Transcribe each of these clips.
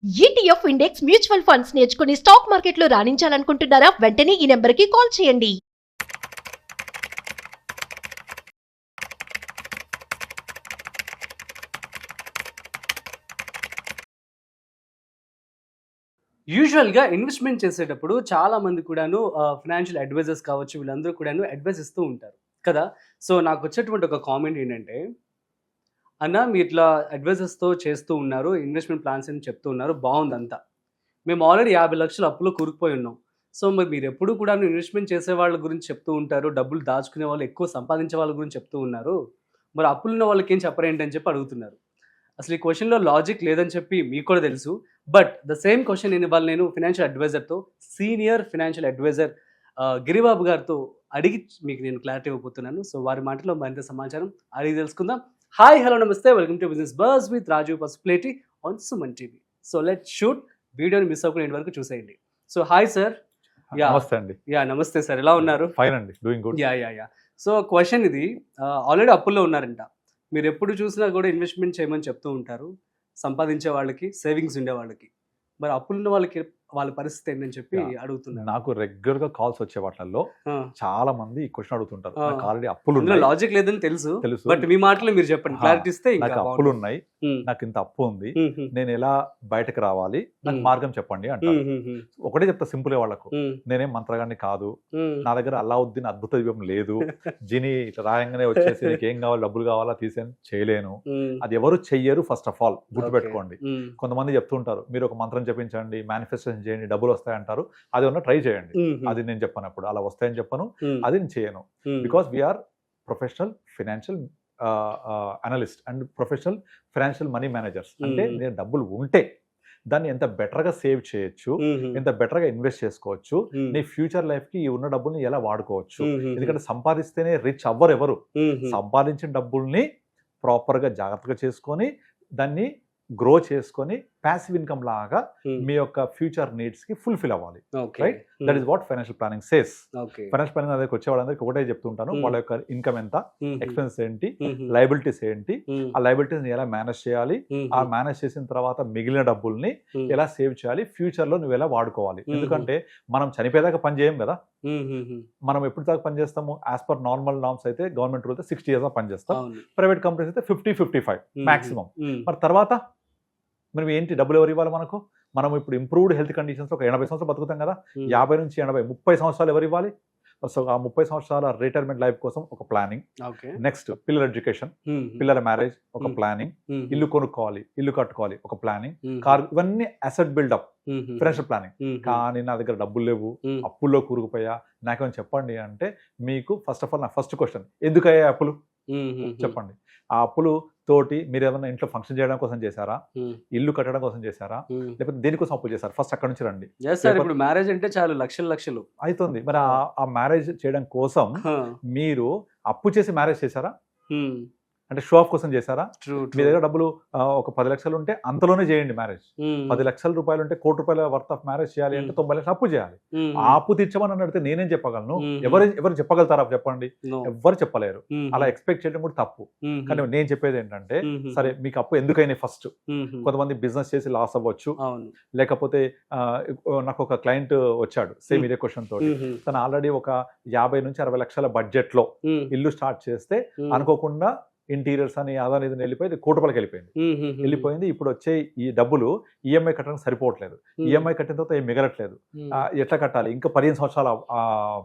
ETF index mutual funds నేర్చుకుని stock మార్కెట్లో రాణించాలనుకుంటున్నారా? వెంటనే ఈ నెంబర్కి కాల్ చేయండి. యూజువల్‌గా ఇన్వెస్ట్‌మెంట్ చేసేటప్పుడు చాలామంది కూడాను ఫైనాన్షియల్ అడ్వైజర్స్ కావచ్చు, వీళ్ళందరూ కూడాను అడ్వైస్ ఇస్తూ ఉంటారు కదా! సో, నాకొచ్చేటువంటి ఒక కామెంట్ ఏంటంటే, "అన్న మీరిట్లా అడ్వైజర్స్‌తో చేస్తూ ఉన్నారు. ఇన్వెస్ట్‌మెంట్ ప్లాన్స్ అని చెప్తూ ఉన్నారు. బావుందంతా. మేము ఆల్రెడీ 50,00,000 అప్పులో కూరుకుపోయి ఉన్నాం. సో, మరి మీరెప్పుడూ కూడాను ఇన్వెస్ట్‌మెంట్ చేసే వాళ్ళ గురించి చెప్తూ ఉంటారు. డబ్బులు దాచుకునే వాళ్ళు, ఎక్కువ సంపాదించే వాళ్ళ గురించి చెప్తూ ఉన్నారు. మరి అప్పులున్న వాళ్ళకేం చెప్పరేంటి?" అని చెప్పి అడుగుతున్నారు. అసలు ఈ క్వెషన్‌లో లాజిక్ లేదని చెప్పి మీకు కూడా తెలుసు. బట్ ద సేమ్ క్వెషన్ నేను ఫైనాన్షియల్ అడ్వైజర్‌తో, సీనియర్ ఫైనాన్షియల్ అడ్వైజర్ గిరిబాబు గారితో అడిగి మీకు నేను క్లారిటీ ఇవ్వబోతున్నాను. సో, వారి మాటల్లో మరింత సమాచారం అడిగి తెలుసుకుందాం. హాయ్, హలో, నమస్తే. Welcome to business buzz with Rajeev Pasupuleti on Suman TV. So, let's shoot. వీడియోని మిస్ అవ్వకుండా ఎండ్ వరకు చూసేయండి. So, hi sir. నమస్తే అండి. నమస్తే సార్. ఎలా ఉన్నారు? ఫైన్ అండి. Doing good. Yeah. So, question ఇది ఆల్రెడీ అప్పుల్లో ఉన్నారంట. మీరెప్పుడు చూసినా కూడా ఇన్వెస్ట్‌మెంట్ చేయమని చెప్తూ ఉంటారు. సంపాదించే వాళ్ళకి, సేవింగ్స్ ఉండే వాళ్ళకి. మరి అప్పులున్న వాళ్ళకి వాళ్ళ పరిస్థితి ఏంటని చెప్పి అడుగుతున్నారు. నాకు రెగ్యులర్‌గా కాల్స్ వచ్చే వాటిల్లో ఆ! చాలా మంది ఈ క్వెషన్ అడుగుతుంటారు. ఆ! నాకు ఆల్రెడీ అప్పులు ఇందులో ఉన్నాయి. లాజిక్ లేదని తెలుసు. తెలుసు. బట్ మీ మాటలో మీరు చెప్పండి. క్లారిటీ ఇస్తే ఇంకా నాకు అప్పులు ఉన్నాయి. నాకు ఇంత అప్పు ఉంది. నేను ఎలా బయటకు రావాలి? నాకు మార్గం చెప్పండి అంటారు. ఒకటే చెప్తా సింపుల్‌గా వాళ్ళకు. నేనేం మంత్రగాడిని కాదు. నా దగ్గర అల్లావుద్దీన్ అద్భుత దీపం లేదు. జిని ఇట్లా రాయంగానే వచ్చేసి నీకేం కావాలి, డబ్బులు కావాలా తీసేని చేయలేను. అది ఎవరు చెయ్యరు. ఫస్ట్ ఆఫ్ ఆల్ గుర్తుపెట్టుకోండి. కొంతమంది చెప్తుంటారు మీరు ఒక మంత్రం జపించండి, మేనిఫెస్టేషన్ చేయండి, డబ్బులు వస్తాయంటారు. అది ఉన్న ట్రై చేయండి. అది నేను చెప్పనప్పుడు అలా వస్తాయని చెప్పను. అది నేను చేయను. Because we are professional financial analyst and professional financial money managers. అంటే నేను డబ్బులు ఉంటే దాన్ని ఎంత బెటర్గా సేవ్ చేయొచ్చు, ఎంత బెటర్గా ఇన్వెస్ట్ చేసుకోవచ్చు, నీ ఫ్యూచర్ లైఫ్కి ఈ ఉన్న డబ్బుల్ని ఎలా వాడుకోవచ్చు. ఎందుకంటే సంపాదిస్తేనే రిచ్ అవ్వరు ఎవరు. సంపాదించిన డబ్బుల్ని ప్రాపర్గా జాగ్రత్తగా చేసుకొని దాన్ని గ్రో చేసుకొని ప్యాసివ్ ఇన్కమ్ లాగా మీ యొక్క ఫ్యూచర్ నీడ్స్ కి ఫుల్ఫిల్ అవ్వాలి. Right? That is what financial planning says. Financial planning దగ్గరికి వచ్చే వాళ్ళందరికీ ఒకటే చెప్తుంటాను. వాళ్ళ యొక్క ఇన్కమ్ ఎంత, ఎక్స్పెన్సెస్ ఏంటి, లయబిలిటీస్ ఏంటి, ఆ లయబిలిటీస్ ఎలా మేనేజ్ చేయాలి, ఆ మేనేజ్ చేసిన తర్వాత మిగిలిన డబ్బుల్ని ఎలా సేవ్ చేయాలి, ఫ్యూచర్ లో నువ్వు ఎలా వాడుకోవాలి. ఎందుకంటే మనం చనిపోయేదాకా పని చేయం కదా. మనం ఎప్పుడు దాకా పని చేస్తాము? యాజ్ పర్ నార్మల్ నార్మ్స్ అయితే గవర్నమెంట్ రూల్ అయితే 60 years పని చేస్తాం. ప్రైవేట్ కంపెనీస్ అయితే 50-55 మాక్సిమం. మరి తర్వాత మనం ఏంటి డబ్బులు ఎవరు ఇవ్వాలి మనకు? మనం ఇప్పుడు ఇంప్రూవ్డ్ హెల్త్ కండిషన్స్ ఒక 80 సంవత్సరాలు బతుకుతాం కదా. 50 నుంచి 80 30 సంవత్సరాలు ఎవరు ఇవ్వాలి? సో ఆ 30 సంవత్సరాల రిటైర్మెంట్ లైఫ్ కోసం ఒక ప్లానింగ్. నెక్స్ట్ పిల్లల ఎడ్యుకేషన్, పిల్లల మ్యారేజ్ ఒక ప్లానింగ్, ఇల్లు కొనుక్కోవాలి, ఇల్లు కట్టుకోవాలి ఒక ప్లానింగ్, కార్, ఇవన్నీ అసెట్ బిల్డప్, ఫైనాన్షియల్ ప్లానింగ్. కానీ నా దగ్గర డబ్బులు లేవు, అప్పుల్లో కూరుకుపోయా, నాకేమైనా చెప్పండి అంటే మీకు ఫస్ట్ ఆఫ్ ఆల్ నా ఫస్ట్ క్వశ్చన్, ఎందుకయ్యా అప్పులు చెప్పండి. ఆ అప్పులు తోటి మీరు ఏదైనా ఇంట్లో ఫంక్షన్ చేయడం కోసం చేశారా, ఇల్లు కట్టడం కోసం చేశారా, లేకపోతే దేనికోసం అప్పు చేశారు? ఫస్ట్ అక్కడ నుంచి రండి. ఇప్పుడు మ్యారేజ్ అంటే చాలు లక్షలు అవుతుంది. మరి ఆ మ్యారేజ్ చేయడం కోసం మీరు అప్పు చేసి మ్యారేజ్ చేశారా? అంటే షో ఆఫ్ కోసం చేశారా? మీ దగ్గర డబ్బులు ఒక 10 లక్షలు ఉంటే అంతలోనే చేయండి మ్యారేజ్. 10 లక్షల రూపాయలు ఉంటే ₹1 కోటి వర్త్ ఆఫ్ మ్యారేజ్ చేయాలి అంటే 90 లక్షలు అప్పు చేయాలి. ఆ అప్పు తీర్చమని అడిగితే నేనేం చెప్పగలను? ఎవరు చెప్పగలుగుతారా చెప్పండి? ఎవరు చెప్పలేరు. అలా ఎక్స్పెక్ట్ చేయడం కూడా తప్పు. కానీ నేను చెప్పేది ఏంటంటే, సరే మీకు అప్పు ఎందుకైనా ఫస్ట్ కొంతమంది బిజినెస్ చేసి లాస్ అవ్వచ్చు, లేకపోతే నాకు ఒక క్లయింట్ వచ్చాడు సేమ్ ఇదే క్వశ్చన్ తోటి. తను ఆల్రెడీ ఒక 50 నుంచి 60 లక్షల బడ్జెట్ లో ఇల్లు స్టార్ట్ చేస్తే అనుకోకుండా ఇంటీరియర్స్ అని అదని ఇది వెళ్ళిపోయి ₹1 కోటి వెళ్ళిపోయింది. ఇప్పుడు వచ్చే ఈ డబ్బులు ఈఎంఐ కట్టడానికి సరిపోవట్లేదు. ఈఎంఐ కట్టిన తర్వాత ఏం మిగలట్లేదు. ఎట్లా కట్టాలి? ఇంకా 15 సంవత్సరాల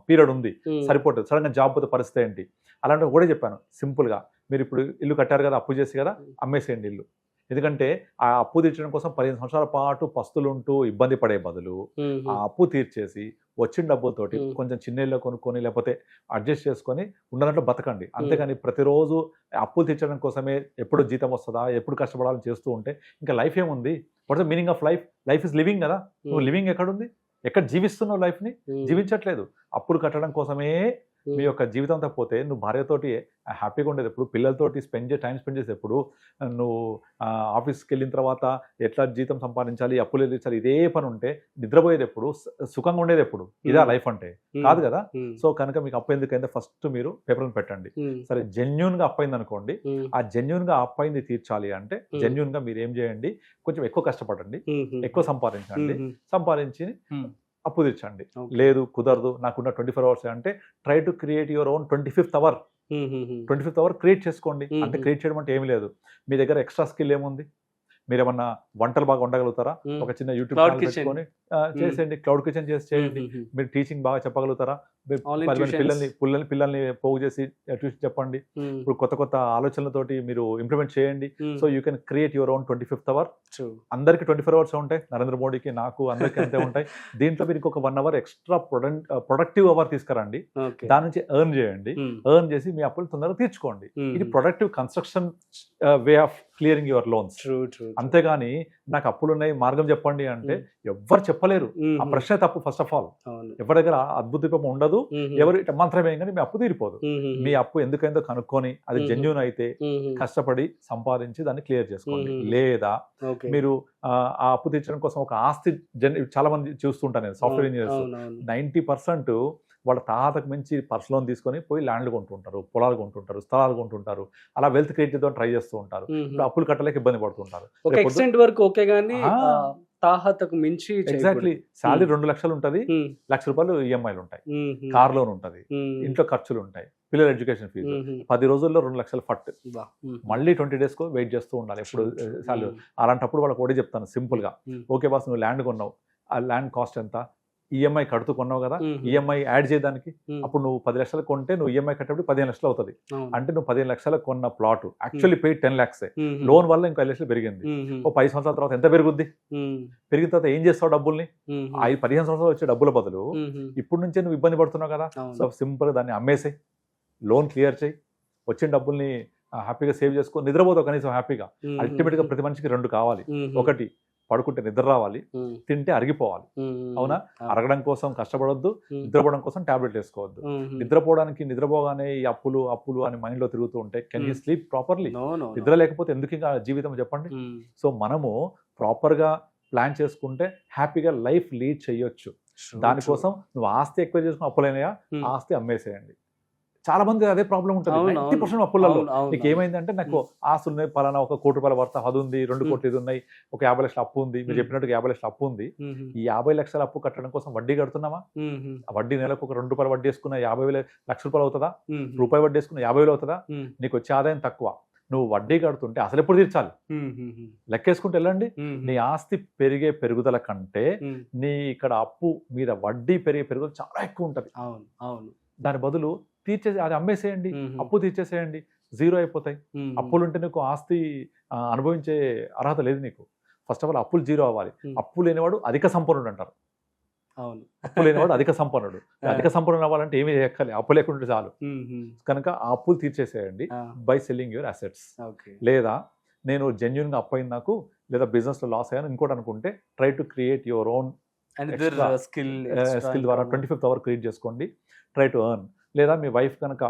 పీరియడ్ ఉంది, సరిపోవట్లేదు. సడన్ గా జాబ్ పోతే పరిస్థితి ఏంటి? అలాంటి కూడా చెప్పాను సింపుల్ గా, మీరు ఇప్పుడు ఇల్లు కట్టారు కదా, అప్పు చేసి కదా, అమ్మేసేయండి ఇల్లు. ఎందుకంటే ఆ అప్పు తీర్చడం కోసం 15 సంవత్సరాల పాటు పస్తులుంటూ ఇబ్బంది పడే బదులు ఆ అప్పు తీర్చేసి వచ్చిన డబ్బులతోటి కొంచెం చిన్న ఇల్లు కొనుక్కొని లేకపోతే అడ్జస్ట్ చేసుకొని ఉన్నదంటే బతకండి. అంతేగాని ప్రతిరోజు అప్పులు తీర్చడం కోసమే ఎప్పుడు జీతం వస్తుందా, ఎప్పుడు కష్టపడాలని చేస్తూ ఉంటే ఇంకా లైఫ్ ఏముంది? What's the meaning of life? Life is living కదా. నువ్వు లివింగ్ ఎక్కడుంది? ఎక్కడ జీవిస్తున్నావు? లైఫ్ని జీవించట్లేదు. అప్పులు కట్టడం కోసమే మీ యొక్క జీవితంతో పోతే నువ్వు భార్యతోటి హ్యాపీగా ఉండేది ఎప్పుడు, పిల్లలతోటి టైం స్పెండ్ చేసేప్పుడు, నువ్వు ఆఫీస్కి వెళ్ళిన తర్వాత ఎట్లా జీతం సంపాదించాలి, అప్పులు ఎదిరించాలి, ఇదే పని ఉంటే నిద్రపోయేది ఎప్పుడు, సుఖంగా ఉండేది ఎప్పుడు, ఇదా లైఫ్ అంటే కాదు కదా. సో కనుక మీకు అప్పు ఎందుకైందో ఫస్ట్ మీరు పేపర్ని పెట్టండి. సరే జెన్యున్గా అప్పైంది అనుకోండి, ఆ జెన్యున్గా అప్పైంది తీర్చాలి అంటే జెన్యున్గా మీరు ఏం చేయండి, కొంచెం ఎక్కువ కష్టపడండి, ఎక్కువ సంపాదించండి, సంపాదించి అప్పు తీర్చండి. లేదు కుదరదు నాకున్న 24 hours అంటే try to create your own 25th hour. 25th hour create చేసుకోండి. అంటే క్రియేట్ చేయడం అంటే ఏమి లేదు, మీ దగ్గర ఎక్స్ట్రా స్కిల్ ఏముంది, మీరు ఏమన్నా వంటలు బాగా వండగలుగుతారా, ఒక చిన్న యూట్యూబ్ ఛానల్ పెట్టుకొని చేసేయండి, క్లౌడ్ కిచెన్ చేసి చేయండి. మీరు టీచింగ్ బాగా చెప్పగలుగుతారా, పిల్లల్ని పోగు చేసి ట్యూషన్ చెప్పండి. ఇప్పుడు కొత్త కొత్త ఆలోచనలతోటి మీరు ఇంప్లిమెంట్ చేయండి. So you can create your own 25th hour. అందరికి 24 hours ఉంటాయి, నరేంద్ర మోడీకి నాకు అందరికీ అంతే ఉంటాయి. దీంట్లో మీరు ఒక 1 hour ఎక్స్ట్రా ప్రొడక్టివ్ అవర్ తీసుకురండి, దాని నుంచి ఎర్న్ చేయండి, ఎర్న్ చేసి మీ అప్పులు తొందరగా తీర్చుకోండి. ఇది productive construction way of clearing your loans. అంతేగాని నాకు అప్పులు ఉన్నాయి మార్గం చెప్పండి అంటే ఎవ్వరు చెప్పలేరు. ఆ ప్రశ్న తప్పు. ఫస్ట్ ఆఫ్ ఆల్ ఎవరి దగ్గర అద్భుత రూపం ఉండదు, ఎవరు మంత్రం వేయగానే మీ అప్పు తీరిపోదు. మీ అప్పు ఎందుకైందో కనుక్కొని అది జెన్యూన్ అయితే కష్టపడి సంపాదించి దాన్ని క్లియర్ చేసుకోండి. లేదా మీరు ఆ అప్పు తీర్చడం కోసం ఒక ఆస్తి, చాలా మంది చూస్తుంటాను నేను, సాఫ్ట్వేర్ ఇంజనీర్స్ 90% వాళ్ళ తాతకు మించి పర్సనల్ తీసుకొని పోయి ల్యాండ్లు కొంటుంటారు, పొలాలు కొంటుంటారు, స్థలాలు కొంటుంటారు, అలా వెల్త్ క్రియేట్ చేద్దాం ట్రై చేస్తూ ఉంటారు. ఇప్పుడు అప్పులు కట్టలేక ఇబ్బంది పడుతుంటారు. తాహతకు మించి ఎగ్జాక్ట్లీ శాలరీ 2 లక్షలు ఉంటుంది, ₹1,00,000 ఈఎంఐలు ఉంటాయి, కార్ లోన్ ఉంటుంది, ఇంట్లో ఖర్చులు ఉంటాయి, పిల్లల ఎడ్యుకేషన్ ఫీజు, 10 రోజుల్లో 2 లక్షలు ఫట్, మళ్ళీ 20 days వెయిట్ చేస్తూ ఉండాలి ఎప్పుడు శాలరీ. అలాంటప్పుడు వాళ్ళకి ఒకటే చెప్తాను సింపుల్ గా, ఓకే బాస్ నువ్వు ల్యాండ్ కొన్నావు, ఆ ల్యాండ్ కాస్ట్ ఎంత, ఈఎంఐ కడుతూ కొన్నావు కదా, ఈఎంఐ యాడ్ చేయడానికి అప్పుడు నువ్వు 10 లక్షలు కొంటే నువ్వు ఈఎంఐ కట్టేప్పుడు 15 లక్షలు అవుతుంది. అంటే నువ్వు 15 లక్షలు కొన్న plot actually pay 10 lakhs, loan వల్ల ఇంకో 5 లక్షలు పెరిగింది. ఓ 10 సంవత్సరాల తర్వాత ఎంత పెరుగుద్ది, పెరిగిన తర్వాత ఏం చేస్తావు డబ్బుల్ని, 15 సంవత్సరాలు వచ్చే డబ్బుల బదులు ఇప్పుడు నుంచే నువ్వు ఇబ్బంది పడుతున్నావు కదా. సో సింపుల్ దాన్ని అమ్మేసేయి, లోన్ క్లియర్ చేయి, వచ్చిన డబ్బుల్ని హ్యాపీగా సేవ్ చేసుకో, నిద్రపోతావు కనీసం హ్యాపీగా. అల్టిమేట్ గా ప్రతి మనిషికి 2 కావాలి, ఒకటి పడుకుంటే నిద్ర రావాలి, తింటే అరిగిపోవాలి. అవునా, అరగడం కోసం కష్టపడొద్దు, నిద్రపోవడం కోసం టాబ్లెట్ వేసుకోవద్దు. నిద్రపోగానే ఈ అప్పులు అప్పులు అని మైండ్ లో తిరుగుతూ ఉంటే కెన్ యూ స్లీప్ ప్రాపర్లీ? నిద్ర లేకపోతే ఎందుకు ఇంకా జీవితం చెప్పండి. సో మనము ప్రాపర్ గా ప్లాన్ చేసుకుంటే హ్యాపీగా లైఫ్ లీడ్ చేయొచ్చు. దానికోసం నువ్వు ఆస్తి ఎక్కువ చేసుకుని అప్పులైనయా, ఆస్తి అమ్మేసేయండి. చాలా మంది అదే ప్రాబ్లం ఉంటుంది. 90% అప్పులలో నీకు ఏమైందంటే, నాకు ఆస్తులు ఉన్నాయి, పలానా ఒక ₹1 కోటి వర్త అది ఉంది, 2 కోట్లు ఇది ఉన్నాయి, ఒక 50 లక్షల అప్పు ఉంది, మీరు చెప్పినట్టుగా 50 లక్షల అప్పు ఉంది. ఈ 50 లక్షల అప్పు కట్టడం కోసం వడ్డీ కడుతున్నామా? ఆ వడ్డీ నెలకు ఒక ₹2 వడ్డీ వేసుకున్న ₹50,000 అవుతుందా? రూపాయి వడ్డీ వేసుకున్న 50,000 అవుతుందా? నీకు వచ్చే ఆదాయం తక్కువ, నువ్వు వడ్డీ కడుతుంటే అసలు ఎప్పుడు తీర్చాలి? లెక్కేసుకుంటూ వెళ్ళండి. నీ ఆస్తి పెరిగే పెరుగుదల కంటే నీ ఇక్కడ అప్పు మీద వడ్డీ పెరిగే పెరుగుదల చాలా ఎక్కువ ఉంటుంది. దాని బదులు తీర్చేసి అది అమ్మేసేయండి, అప్పు తీర్చేసేయండి, జీరో అయిపోతాయి. అప్పులు ఉంటే నీకు ఆస్తి అనుభవించే అర్హత లేదు నీకు. ఫస్ట్ ఆఫ్ ఆల్ అప్పులు జీరో అవ్వాలి. అప్పు లేనివాడు అధిక సంపన్నుడు అంటారు. అప్పు లేనివాడు అధిక సంపన్నుడు. అధిక సంపన్నుడు అవ్వాలంటే ఏమీ చేయక్కర్లేదు, అప్పు లేకుంటే చాలు. కనుక ఆ అప్పులు తీర్చేసేయండి బై సెల్లింగ్ యువర్ అసెట్స్. లేదా నేను జెన్యున్ గా అప్పు అయింది నాకు, లేదా బిజినెస్ లో లాస్ అయ్యాను ఇంకోటి అనుకుంటే, try to create your own skill ద్వారా 25th hour క్రియేట్ చేసుకోండి. Try to earn. లేదా మీ వైఫ్ కనుక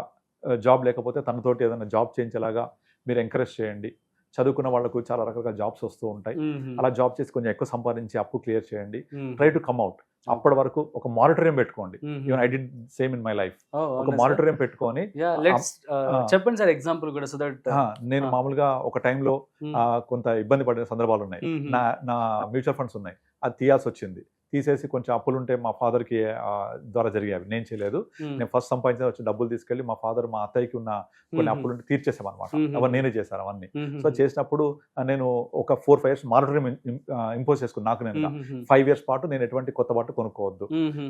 జాబ్ లేకపోతే తనతోటి ఏదైనా జాబ్ చేయించేలాగా మీరు ఎంకరేజ్ చేయండి. చదువుకున్న వాళ్ళకు చాలా రకాల జాబ్స్ వస్తూ ఉంటాయి, అలా జాబ్ చేసి కొంచెం ఎక్కువ సంపాదించి అప్పు క్లియర్ చేయండి. Try to come out. అప్పటి వరకు ఒక మానిటరింగ్ పెట్టుకోండి. Even I did same in my life. ఒక మానిటరింగ్ పెట్టుకొని చెప్పండి సార్ ఎగ్జాంపుల్ కూడా. సో దట్ నేను మామూలుగా ఒక టైంలో కొంత ఇబ్బంది పడిన సందర్భాలు ఉన్నాయి. నా మ్యూచువల్ ఫండ్స్ ఉన్నాయి, అది తీయాల్సి వచ్చింది. తీసేసి కొంచెం అప్పులుంటే మా ఫాదర్కి ద్వారా జరిగాయి, నేను చేయలేదు. నేను ఫస్ట్ సంపాదించిన వచ్చి డబ్బులు తీసుకెళ్ళి మా ఫాదర్ మా అత్తయ్యకి ఉన్న కొన్ని అప్పులుంటే తీర్చేసామన్నమాట. అవన్నీ నేనే చేశాను అవన్నీ. సో చేసినప్పుడు నేను ఒక 4-5 years మానిటరింగ్ ఇంపోజ్ చేసుకున్నాను. నాకు నేను 5 years పాటు నేను ఎటువంటి కొత్త బట్టలు కొనుక్కోవద్దు,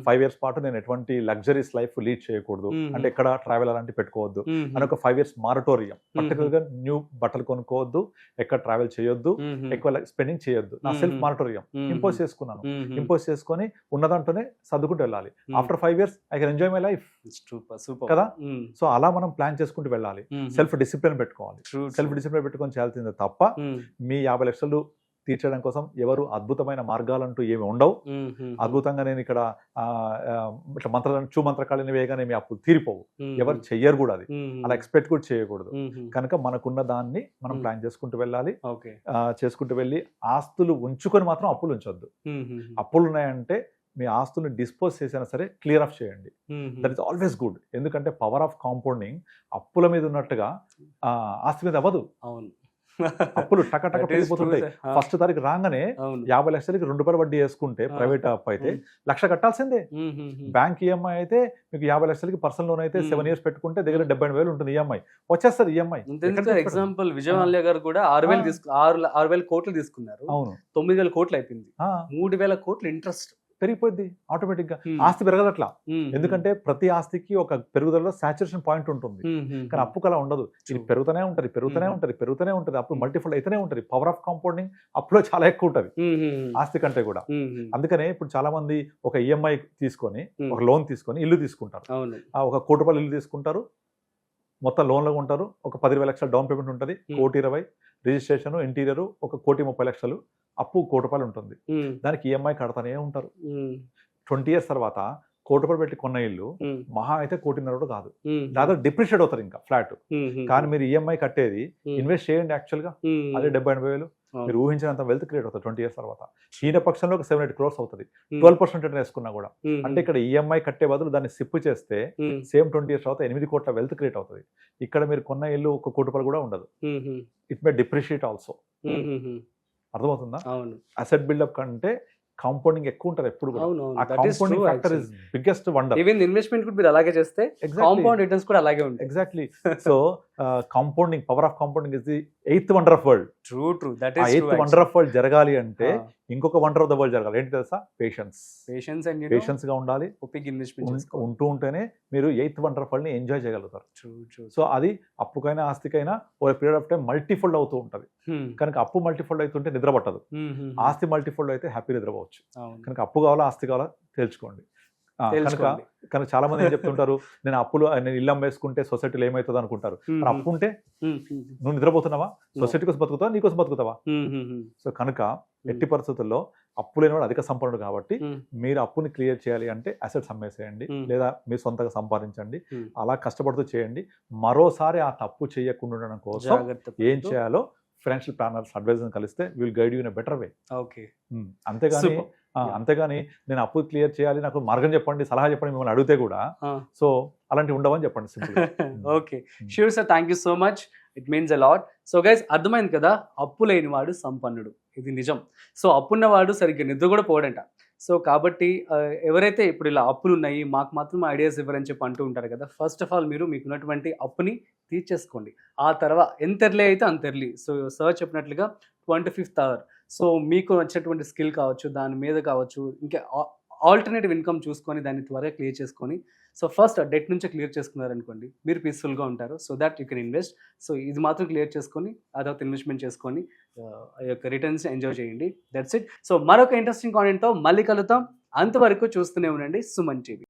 5 years పాటు నేను ఎటువంటి లగ్జరీస్ లైఫ్ లీడ్ చేయకూడదు, అంటే ఎక్కడ ట్రావెల్ అలాంటి పెట్టుకోవద్దు అని ఒక 5 years మారటోరియం. పర్టికులర్ గా న్యూ బట్టలు కొనుక్కోవద్దు, ఎక్కడ ట్రావెల్ చేయొద్దు, ఎక్కువ స్పెండింగ్ చేయొద్దు. నా సెల్ఫ్ మానిటోరియం ఇంపోజ్ చేసుకున్నాను. ఇంపోజ్ చేసుకొని ఉన్నదంటూనే సర్దుకుంటూ వెళ్ళాలి. After 5 years I can enjoy my life కదా. సో అలా మనం ప్లాన్ చేసుకుంటూ వెళ్ళాలి. సెల్ఫ్ డిసిప్లిన్ పెట్టుకోవాలి. సెల్ఫ్ డిసిప్లిన్ పెట్టుకొని చేయాల్సిందే తప్ప మీ 50 లక్షలు తీర్చడం కోసం ఎవరు అద్భుతమైన మార్గాలంటూ ఏమి ఉండవు. అద్భుతంగా నేను ఇక్కడ ఇట్లా మంత్రకాళిని వేయగానే మీ అప్పులు తీరిపోవు. ఎవరు చెయ్యరు కూడా అది, అలా ఎక్స్పెక్ట్ కూడా చేయకూడదు. కనుక మనకున్న దాన్ని మనం ప్లాన్ చేసుకుంటూ వెళ్ళాలి. చేసుకుంటూ వెళ్ళి ఆస్తులు ఉంచుకొని మాత్రం అప్పులు ఉంచొద్దు. అప్పులు ఉన్నాయంటే మీ ఆస్తుల్ని డిస్పోజ్ చేసినా సరే క్లియర్ ఆఫ్ చేయండి. That is always good. ఎందుకంటే పవర్ ఆఫ్ కాంపౌండింగ్ అప్పుల మీద ఉన్నట్టుగా ఆస్తి మీద అవ్వదు. అప్పులు టక టక పెరిగిపోతుంటాయి. ఫస్ట్ తారీఖు రాగానే 50 లక్షలకి 2% వడ్డీ వేసుకుంటే ప్రైవేట్ అప్పు అయితే 1 లక్ష కట్టాల్సిందే. బ్యాంక్ ఈఎంఐ అయితే మీకు 50 లక్షలకి పర్సనల్ లోన్ అయితే 7 years పెట్టుకుంటే దగ్గర 72,000 ఉంటుంది ఈఎంఐ. వచ్చేస్తారు ఈఎంఐ. ఎగ్జాంపుల్ విజయ్ మాల్యా గారు కూడా 6,000 కోట్లు తీసుకున్నారు. అవును, 9,000 కోట్లు అయిపోయింది. 3,000 కోట్లు ఇంట్రెస్ట్ పెరిగిపోద్ది ఆటోమేటిక్ గా. ఆస్తి పెరగదట్లా, ఎందుకంటే ప్రతి ఆస్తికి ఒక పెరుగుదలలో సాచురేషన్ పాయింట్ ఉంటుంది. కానీ అప్పుకు అలా ఉండదు. ఇది పెరుగుతూనే ఉంటది. అప్పుడు మల్టిఫుల్ అయితేనే ఉంటది. పవర్ ఆఫ్ కాంపౌండింగ్ అప్పులో చాలా ఎక్కువ ఉంటది ఆస్తి కంటే కూడా. అందుకనే ఇప్పుడు చాలా మంది ఒక ఈఎంఐ తీసుకొని ఒక లోన్ తీసుకొని ఇల్లు తీసుకుంటారు. ఒక ₹1 కోటి ఇల్లు తీసుకుంటారు, మొత్తం లోన్లో ఉంటారు. ఒక 10,20 లక్షల డౌన్ పేమెంట్ ఉంటుంది, ₹1,20,00,000 రిజిస్ట్రేషన్, ఇంటీరియర్, ఒక ₹1,30,00,000 అప్పు ₹1,00,000 ఉంటుంది. దానికి ఈఎంఐ కడతానే ఉంటారు. 20 years తర్వాత ₹1,00,000 పెట్టి కొన్న ఇల్లు మహా అయితే ₹1,50,00,000 కాదు, దాదాపు డిప్రిషియేట్ అవుతారు ఇంకా ఫ్లాట్. కానీ మీరు ఈఎంఐ కట్టేది ఇన్వెస్ట్ చేయండి యాక్చువల్ గా, అదే 70,000-80,000 మీరు ఊహించినంత వెల్త్ క్రియేట్ అవుతుంది 20 years తర్వాత. ఈయన పక్షంలో ఒక 7-8 crores అవుతుంది, 12% రిటర్న్ వేసుకున్నా కూడా. అంటే ఇక్కడ ఈఎంఐ కట్టే బదులు దాన్ని సిప్ చేస్తే సేమ్ 20 years తర్వాత 8 కోట్ల వెల్త్ క్రియేట్ అవుతుంది. ఇక్కడ మీరు కొన్న ఇల్లు ఒక ₹1,00,000 కూడా ఉండదు. It may depreciate also. అర్థమవుతుందా? అసెట్ బిల్డప్ కంటే కాంపౌండింగ్ ఎక్కువ ఉంటుంది ఎప్పుడు కూడా. ఆ compounding factor is biggest wonder. Even investment కూడా మీరు అలాగే చేస్తే కాంపౌండ్ రిటర్న్స్ కూడా అలాగే ఉంటాయి. Exactly. So compounding, power of compounding is the 8th wonder of world. True. That is 8th wonder of world జరగాలి అంటే ఇంకొక వండర్ ఆఫ్ ద వరల్డ్ జరగాలి. ఏంటి తెలుసా? పేషెన్స్ గా ఉండాలి. ఉంటూ ఉంటేనే మీరు 8th wonder of world ని ఎంజాయ్ చేయగలుగుతారు. సో అది అప్పుకైనా ఆస్తికైనా ఓ పీరియడ్ ఆఫ్ టైం మల్టీఫోల్డ్ అవుతూ ఉంటది. కనుక అప్పు మల్టీఫోల్డ్ అవుతుంటే నిద్ర పట్టదు, ఆస్తి మల్టీఫోల్డ్ అయితే హ్యాపీ నిద్రపోవచ్చు. కనుక అప్పు కావాలా ఆస్తి కావాలా తెలుసుకోండి. కనుక చాలా మంది ఏం చెప్తుంటారు, నేను ఇల్లు అమ్మేసుకుంటే సొసైటీలో ఏమవుతుంది అనుకుంటారు. అప్పు ఉంటే నువ్వు నిద్రపోతున్నావా? సొసైటీ కోసం బతుకుతావా, నీకోసం బతుకుతావా? సో కనుక ఎట్టి పరిస్థితుల్లో అప్పు లేనివాడు అధిక సంపన్నుడు కాబట్టి మీరు అప్పుని క్లియర్ చేయాలి అంటే అసెట్స్ అమ్మేసేయండి, లేదా మీరు సొంతంగా సంపాదించండి. అలా కష్టపడుతూ చేయండి. మరోసారి ఆ తప్పు చేయకుండా ఉండడం కోసం ఏం చేయాలో ఫైనాన్షియల్ ప్లానర్స్ అడ్వైజర్ని కలిస్తే will guide you in a better way. అంతేగాని నేను అప్పు క్లియర్ చేయాలి, నాకు మార్గం చెప్పండి, సలహా చెప్పండి మిమ్మల్ని అడిగితే కూడా సో అలాంటివి ఉండవని చెప్పండి simple. Okay, sure sir, thank you so much. It means a lot. So guys, అర్థమైంది కదా, అప్పు లేనివాడు సంపన్నుడు, ఇది నిజం. సో అప్పున్నవాడు సరిగ్గా నిద్ర కూడా పోడంట. సో కాబట్టి ఎవరైతే ఇప్పుడు ఇలా అప్పులు ఉన్నాయి మాకు మాత్రం ఐడియాస్ ఇవ్వరని చెప్పి అంటూ ఉంటారు కదా, ఫస్ట్ ఆఫ్ ఆల్ మీరు మీకున్నటువంటి అప్పుని తీర్చేసుకోండి. ఆ తర్వాత ఎంత ఎర్లీ అయితే అంత ఎర్లీ. సో సార్ చెప్పినట్లుగా 25th hour. సో మీకు నచ్చినటువంటి స్కిల్ కావచ్చు, దాని మీద కావచ్చు, ఇంకా ఆల్టర్నేటివ్ ఇన్కమ్ చూసుకొని దాన్ని త్వరగా క్లియర్ చేసుకొని, సో ఫస్ట్ డెట్ నుంచి క్లియర్ చేసుకున్నారనుకోండి మీరు పీస్ఫుల్గా ఉంటారు. So that you can invest. So ఇది మాత్రం క్లియర్ చేసుకొని ఆ తర్వాత ఇన్వెస్ట్మెంట్ చేసుకొని ఆ యొక్క రిటర్న్స్ ఎంజాయ్ చేయండి. That's it. సో మరొక ఇంట్రెస్టింగ్ కాంటెంట్తో మళ్ళీ కలుద్దాం. అంతవరకు చూస్తూనే ఉండండి సుమన్ టీవీ.